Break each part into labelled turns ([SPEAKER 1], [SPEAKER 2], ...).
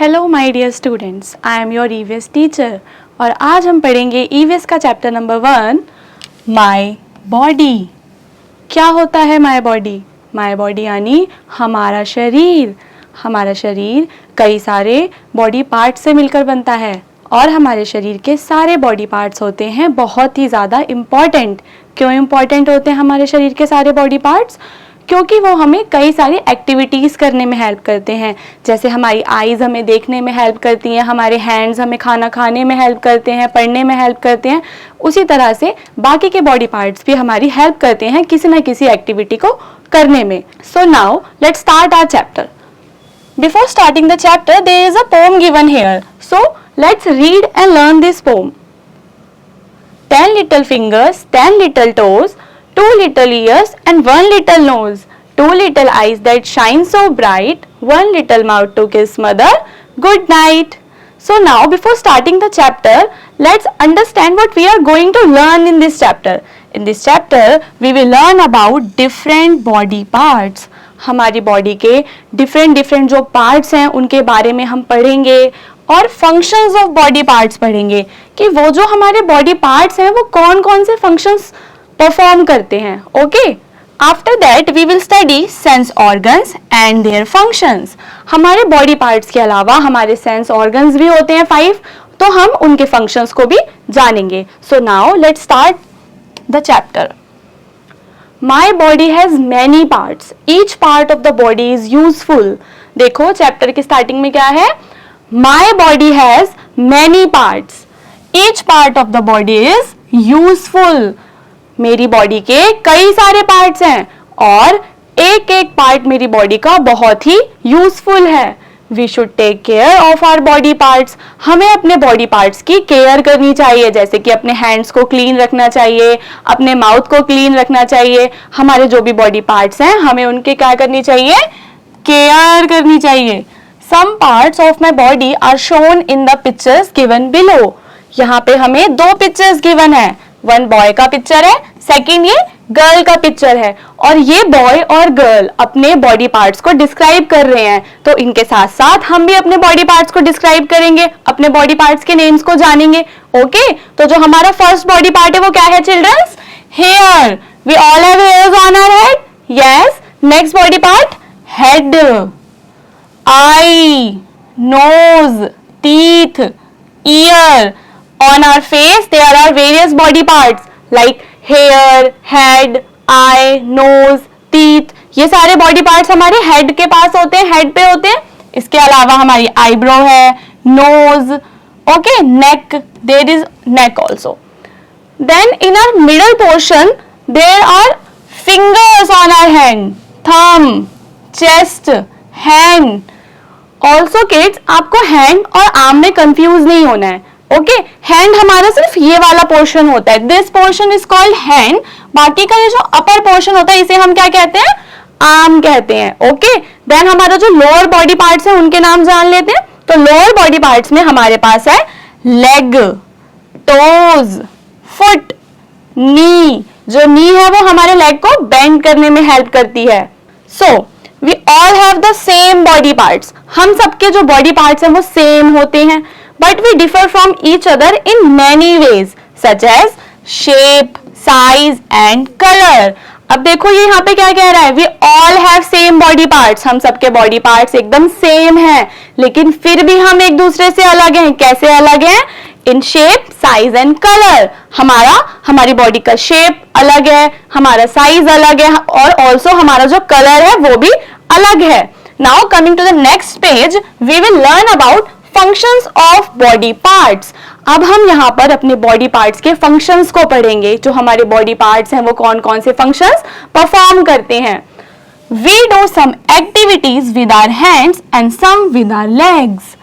[SPEAKER 1] Hello my dear students, I am your EVS teacher और आज हम पढ़ेंगे ईवीएस का चैप्टर नंबर 1 माय बॉडी। क्या होता है माय बॉडी? माय बॉडी यानी हमारा शरीर। हमारा शरीर कई सारे बॉडी पार्ट्स से मिलकर बनता है और हमारे शरीर के सारे बॉडी पार्ट्स होते हैं बहुत ही ज़्यादा इम्पॉर्टेंट। क्यों इम्पॉर्टेंट होते हैं हमारे शरीर के सारे बॉडी पार्ट्स? क्योंकि वो हमें कई सारी एक्टिविटीज़ करने में हेल्प करते हैं। जैसे हमारी आईज़ हमें देखने में हेल्प करती हैं, हमारे हैंड्स हमें खाना खाने में हेल्प करते हैं, पढ़ने में हेल्प करते हैं। उसी तरह से बाकी के बॉडी पार्ट्स भी हमारी हेल्प करते हैं किसी न किसी एक्टिविटी को करने में। So now let's start our chapter. Before starting the chapter, there is a poem given here. So let's read and learn this poem. 10 little fingers, 10 little toes, 2 little ears and 1 little nose, 2 little eyes that shine so bright, 1 little mouth to kiss mother good night. So now before starting the chapter, let's understand what we are going to learn in this chapter. In this chapter, we will learn about different body parts. हमारी body के different जो parts हैं उनके बारे में हम पढ़ेंगे और फंक्शंस ऑफ बॉडी पार्ट्स पढ़ेंगे कि वो जो हमारे बॉडी पार्ट्स हैं वो कौन कौन से फंक्शंस परफॉर्म करते हैं। Okay, after that we will study sense organs and their functions. हमारे बॉडी पार्ट्स के अलावा हमारे सेंस ऑर्गन्स भी होते हैं 5, तो हम उनके फंक्शंस को भी जानेंगे। सो now let's start the chapter. My body has many parts. Each part of the body is useful. देखो चैप्टर की स्टार्टिंग में क्या है? My body has many parts. Each part of the body is useful. मेरी body के कई सारे parts हैं और एक एक पार्ट मेरी बॉडी का बहुत ही यूजफुल है। We should take care of our body parts. हमें अपने बॉडी पार्ट्स की केयर करनी चाहिए, जैसे कि अपने हैंड्स को क्लीन रखना चाहिए, अपने माउथ को क्लीन रखना चाहिए। हमारे जो भी बॉडी पार्ट्स हैं हमें उनके क्या करनी चाहिए? केयर करनी चाहिए। Some parts of my body are shown in the pictures given below. यहाँ पे हमें 2 पिक्चर्स गिवन है। 1 बॉय का पिक्चर है, सेकंड ये गर्ल का पिक्चर है और ये बॉय और गर्ल अपने बॉडी पार्ट्स को डिस्क्राइब कर रहे हैं। तो इनके साथ साथ हम भी अपने बॉडी पार्ट्स को डिस्क्राइब करेंगे, अपने बॉडी पार्ट्स के नेम्स को जानेंगे। ओके, तो जो हमारा फर्स्ट बॉडी पार्ट है वो क्या है childrens? Hair. We all have hairs on our head. Yes. Next body part head, eye, nose, teeth, ear. On our face there are various body parts like hair, head, eye, nose, teeth. ये सारे body parts हमारे head के पास होते हैं, head पे होते हैं। इसके अलावा हमारी आईब्रो है, nose, okay, neck, there is neck also. Then in our middle portion there are fingers on our hand, thumb, chest, hand. Also kids, आपको हैंड और आर्म में कंफ्यूज नहीं होना है। ओके, हैंड हमारा सिर्फ ये वाला पोर्शन होता है, this portion is called hand. बाकी का ये जो अपर पोर्शन होता है इसे हम क्या कहते हैं? आर्म कहते हैं। ओके, देन हमारा जो लोअर बॉडी पार्ट्स है उनके नाम जान लेते हैं। तो लोअर बॉडी पार्ट्स में हमारे पास है लेग, टोज, फुट, नी। जो नी है वो हमारे लेग को बेंड करने में हेल्प करती है। So we all have the same body parts. हम सबके जो बॉडी पार्ट्स हैं वो सेम होते हैं, but we differ from each other in many ways such as shape, size and color. अब देखो ये यहाँ पे क्या कह रहा है? We all have same body parts. हम सबके बॉडी पार्ट्स एकदम सेम हैं, लेकिन फिर भी हम एक दूसरे से अलग हैं। कैसे अलग हैं? In shape, size and color. हमारी बॉडी का शेप अलग है, हमारा साइज अलग है और ऑल्सो हमारा जो कलर है वो भी अलग है। Now coming to the next page, we will learn about functions of body parts. अब हम यहाँ पर अपने बॉडी पार्ट्स के फंक्शंस को पढ़ेंगे। जो हमारे बॉडी पार्ट्स हैं वो कौन कौन से फंक्शंस परफॉर्म करते हैं। We do some activities with our hands and some with our legs.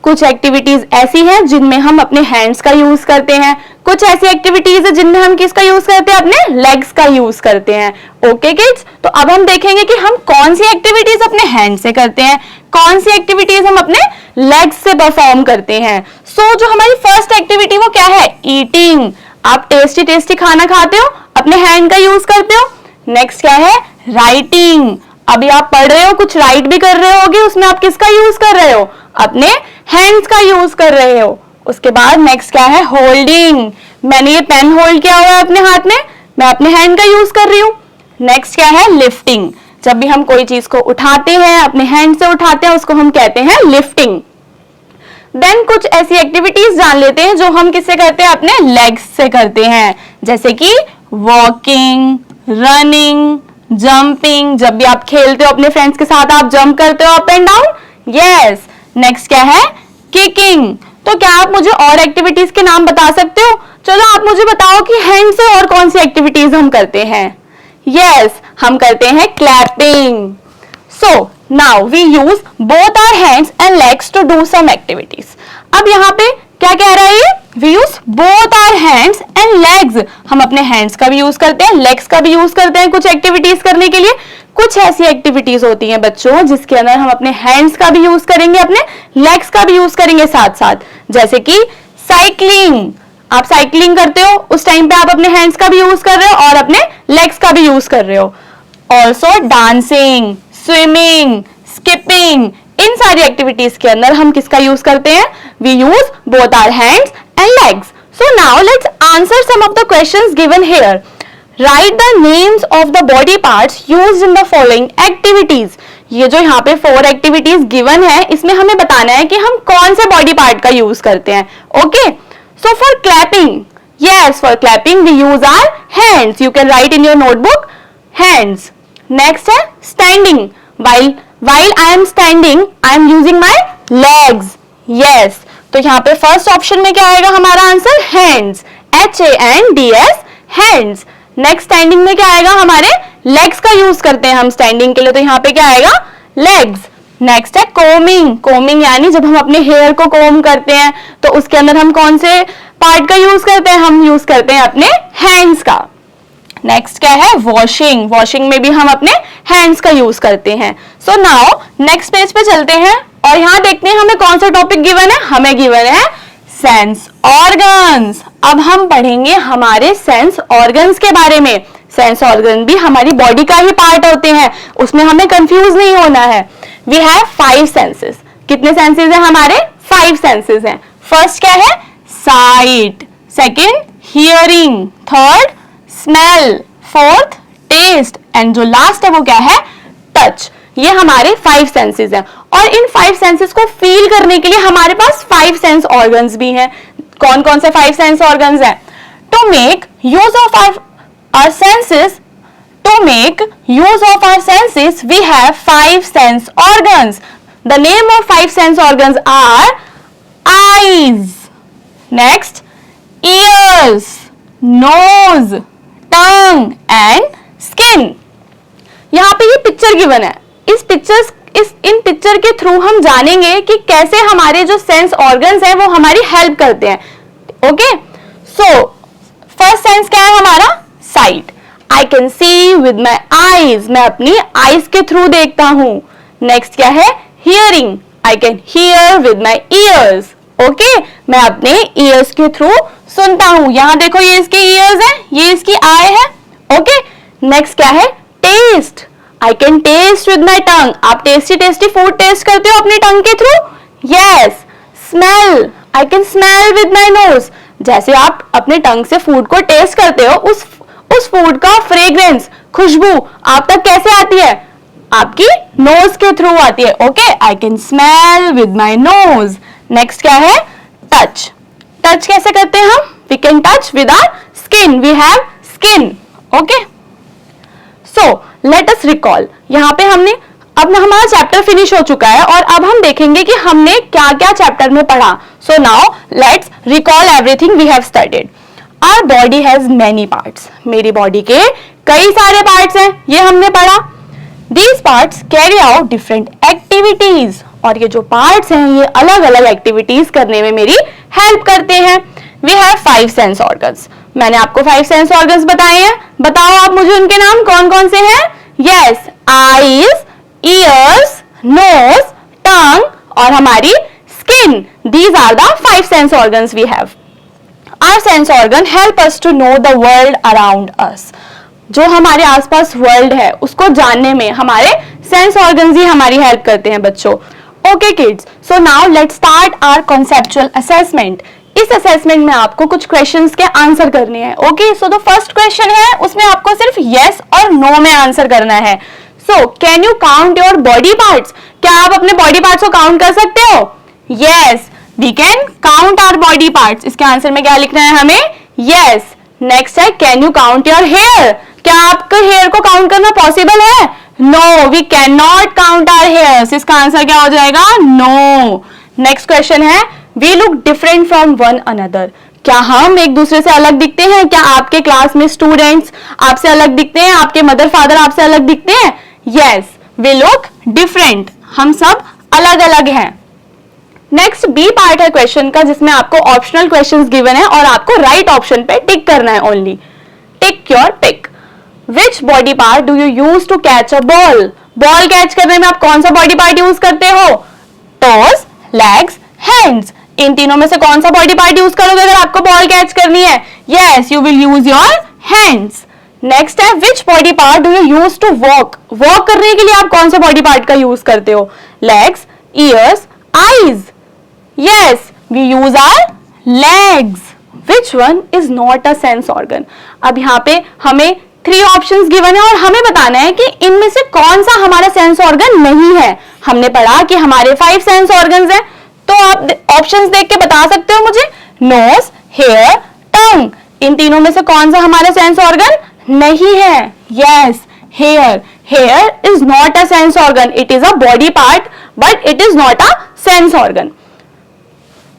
[SPEAKER 1] कुछ एक्टिविटीज ऐसी हैं जिनमें हम अपने हैंड्स का यूज करते हैं, कुछ ऐसी एक्टिविटीज है जिनमें हम किसका यूज करते हैं? अपने लेग्स का यूज करते हैं। ओके किड्स, तो अब हम देखेंगे कि हम कौन सी एक्टिविटीज अपने हैंड से करते हैं, कौन सी एक्टिविटीज हम अपने लेग्स से परफॉर्म करते हैं। सो जो हमारी फर्स्ट एक्टिविटी वो क्या है? ईटिंग। आप टेस्टी टेस्टी खाना खाते हो, अपने हैंड का यूज करते हो। नेक्स्ट क्या है? राइटिंग। अभी आप पढ़ रहे हो, कुछ राइट भी कर रहे होगे, उसमें आप किसका यूज कर रहे हो? अपने हैंड्स का यूज कर रहे हो। उसके बाद नेक्स्ट क्या है, होल्डिंग, मैंने ये पेन होल्ड किया हुआ है अपने हाथ में, मैं अपने हैंड का यूज कर रही हूँ। नेक्स्ट क्या है, लिफ्टिंग, जब भी हम कोई चीज को उठाते हैं, अपने हैंड से उठाते हैं, उसको हम कहते हैं लिफ्टिंग। देन कुछ ऐसी एक्टिविटीज जान लेते हैं जो हम किससे करते हैं, अपने लेग्स से करते हैं, जैसे कि वॉकिंग, रनिंग, जंपिंग, जब भी आप खेलते हो अपने फ्रेंड्स के साथ आप जंप करते हो up and down, yes. Next क्या है, किकिंग। तो क्या आप मुझे और एक्टिविटीज के नाम बता सकते हो? चलो आप मुझे बताओ कि हैंड से और कौन सी एक्टिविटीज हम करते हैं। यस, हम करते हैं clapping. So now we use both our hands and legs to do some activities. अब यहाँ पे क्या कह रहा है ये, we use both our hands and legs, हम अपने हैंड्स का भी यूज करते हैं, लेग्स का भी यूज करते हैं कुछ एक्टिविटीज करने के लिए। कुछ ऐसी एक्टिविटीज होती हैं बच्चों जिसके अंदर हम अपने हैंड्स का भी यूज करेंगे, अपने लेग्स का भी यूज करेंगे साथ साथ, जैसे कि साइकिलिंग। आप साइकिलिंग करते हो, उस टाइम पे आप अपने हैंड्स का भी यूज कर रहे हो और अपने लेग्स का भी यूज कर रहे हो। ऑल्सो डांसिंग, स्विमिंग, स्किपिंग, इन सारी एक्टिविटीज के अंदर हम किसका यूज करते हैं, we use both our hands and legs. So now let's answer some of the questions given here. Write the names of the body parts used in the following activities. ये जो यहाँ पे 4 एक्टिविटीज गिवन है, इसमें हमें बताना है कि हम कौन से बॉडी पार्ट का यूज करते हैं। Okay, so for clapping, yes, for clapping we use our hands. You can write in your notebook hands. Next है standing. While I am standing, I am using my legs. Yes. तो यहाँ पे first option में क्या आएगा हमारा answer, hands. HANDS, hands. Next standing में क्या आएगा, हमारे लेग्स का यूज करते हैं हम स्टैंडिंग के लिए, तो यहाँ पे क्या आएगा, लेग्स। नेक्स्ट है कोमिंग। कोमिंग यानी जब हम अपने हेयर को कोम करते हैं तो उसके अंदर हम कौन से पार्ट का यूज करते हैं, हम यूज करते हैं अपने हैंड्स का। नेक्स्ट क्या है, वॉशिंग। वॉशिंग में भी हम अपने हैंड्स का यूज करते हैं। सो नाउ नेक्स्ट पेज पे चलते हैं और यहाँ देखते हैं हमें कौन सा टॉपिक गिवन है, हमें गिवन है सेंस ऑर्गन्स। अब हम पढ़ेंगे हमारे सेंस ऑर्गन्स के बारे में। सेंस ऑर्गन भी हमारी बॉडी का ही पार्ट होते हैं, उसमें हमें कंफ्यूज नहीं होना है। We have 5 senses. कितने सेंसेस हैं हमारे, 5 सेंसेस हैं। फर्स्ट क्या है, sight, second hearing, third smell, fourth taste and जो लास्ट है वो क्या है, टच। ये हमारे 5 सेंसेस हैं और इन 5 सेंसेस को फील करने के लिए हमारे पास 5 सेंस ऑर्गन्स भी हैं। कौन कौन से 5 सेंस ऑर्गन्स हैं, to make use of our senses, to make use of our senses we have 5 sense organs. The name of 5 sense organs are eyes, next ears, nose, tongue and skin. यहाँ पे ये picture given है, इन picture के through हम जानेंगे कि कैसे हमारे जो सेंस ऑर्गन्स हैं वो हमारी हेल्प करते हैं। ओके, सो फर्स्ट सेंस क्या है हमारा, site. I can see with my eyes, मैं अपनी आईज के थ्रू देखता हूं। नेक्स्ट क्या है, hearing. I can hear with my years. Okay, मैं अपने ईयर्स के थ्रू सुनता हूं। यहां देखो ये इसके ईयर्स है, ये इसकी आई है। ओके, नेक्स्ट क्या है, taste. I can taste with my tongue. आप टेस्टी टेस्टी फूड टेस्ट करते हो अपनी टंग के through, yes. Smell, I can smell with my knows. जैसे आप अपने टंग से फूड को टेस्ट करते हो, उस फूड का फ्रेग्रेंस, खुशबू आप तक कैसे आती है, आपकी नोज के थ्रू आती है। Okay, I can smell with my nose. Next क्या है, टच। टच कैसे करते हैं हम, we can touch with our skin, we have skin. Okay, so let us recall. यहाँ पे हमने अब हमारा चैप्टर फिनिश हो चुका है और अब हम देखेंगे कि हमने क्या क्या चैप्टर में पढ़ा। So now let's recall everything we have studied. Our body has many parts. मेरी बॉडी के कई सारे पार्ट्स हैं, ये हमने पढ़ा। These parts carry out different activities. और ये जो पार्ट्स हैं ये अलग अलग एक्टिविटीज करने में मेरी हेल्प करते हैं। We have 5 sense organs. मैंने आपको 5 सेंस ऑर्गन्स बताए हैं, बताओ आप मुझे उनके नाम कौन कौन से हैं। यस, आईज, ईयर्स, नोज, टंग और हमारी skin. These are the 5 sense organs we have. Our sense organ help us to know the world around us. जो हमारे आसपास वर्ल्ड है उसको जानने में हमारे सेंस ऑर्गन्स ही हमारी हेल्प करते हैं बच्चों। Okay kids, so now let's start our conceptual assessment. इस असेसमेंट में आपको कुछ क्वेश्चंस के आंसर करने हैं। Okay, so the first question है, उसमें आपको सिर्फ यस और नो में आंसर करना है। So can you count your body parts? क्या आप अपने बॉडी पार्ट्स को काउंट कर सकते हो? Yes, we can count our body parts. इसके आंसर में क्या लिखना है हमें? यस। नेक्स्ट है, can you count your hair? क्या आपके हेयर को काउंट करना पॉसिबल है? No, we can not count our hairs. इसका आंसर क्या हो जाएगा? नो। नेक्स्ट क्वेश्चन है, we look different from one another. क्या हम एक दूसरे से अलग दिखते हैं? क्या आपके क्लास में स्टूडेंट्स आपसे अलग दिखते हैं? आपके मदर फादर आपसे अलग दिखते हैं? Yes, we look different. हम सब अलग अलग हैं। नेक्स्ट बी पार्ट है क्वेश्चन का, जिसमें आपको ऑप्शनल क्वेश्चंस गिवन है और आपको राइट ऑप्शन पे टिक करना है only. Tick your tick. Which body part do you use to catch a ball? Ball catch करने में आप कौन सा बॉडी पार्ट यूज करते हो? Toes, legs, hands. इन तीनों में से कौन सा बॉडी पार्ट यूज करोगे अगर आपको बॉल कैच करनी है? Yes, you will use your hands. Next है, which body part do you use to walk? Walk करने के लिए आप कौन से बॉडी पार्ट का यूज करते हो? Legs, ears, eyes. Yes, we use our legs. Which one is not a sense organ? अब यहाँ पे हमें 3 ऑप्शंस गिवन है और हमें बताना है कि इनमें से कौन सा हमारा सेंस ऑर्गन नहीं है। हमने पढ़ा कि हमारे 5 सेंस ऑर्गन्स हैं, तो आप ऑप्शंस देख के बता सकते हो मुझे। नोज, हेयर, टंग। इन तीनों में से कौन सा हमारा सेंस ऑर्गन नहीं है? Yes, hair. Hair is not a sense organ, it is a body part but it is not a sense organ.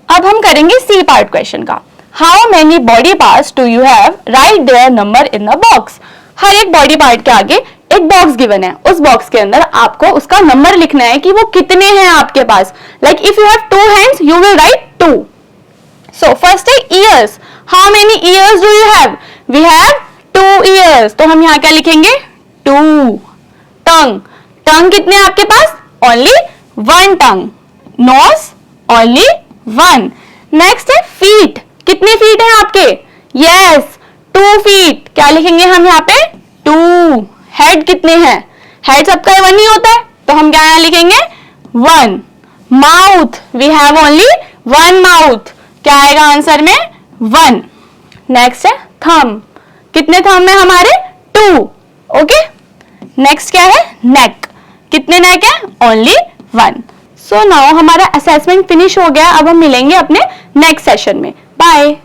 [SPEAKER 1] अब हम करेंगे सी पार्ट क्वेश्चन का। How many body parts do you have? Write their number in the box. हर एक body part के आगे एक box given है, उस बॉक्स के अंदर आपको उसका नंबर लिखना है कि वो कितने हैं आपके पास। Like if you have 2 hands you will write 2। So first है ears. How many ears do you have? We have 2 ears, तो हम यहाँ क्या लिखेंगे? 2। टंग, टंग कितने हैं आपके पास? Only 1 tongue. Nose, only 1। Next है फीट। कितने फीट हैं आपके? Yes, 2 feet. क्या लिखेंगे हम यहाँ पे? 2। हेड कितने हैं? हेड सबका 1 ही होता है, तो हम क्या यहाँ लिखेंगे? 1। Mouth, we have only 1 mouth. क्या आएगा आंसर में? 1। नेक्स्ट है थंब। कितने थंब है हमारे? 2। ओके। नेक्स्ट क्या है? नेक। कितने नेक है? ओनली 1। सो नाउ हमारा असेसमेंट फिनिश हो गया। अब हम मिलेंगे अपने नेक्स्ट सेशन में। बाय।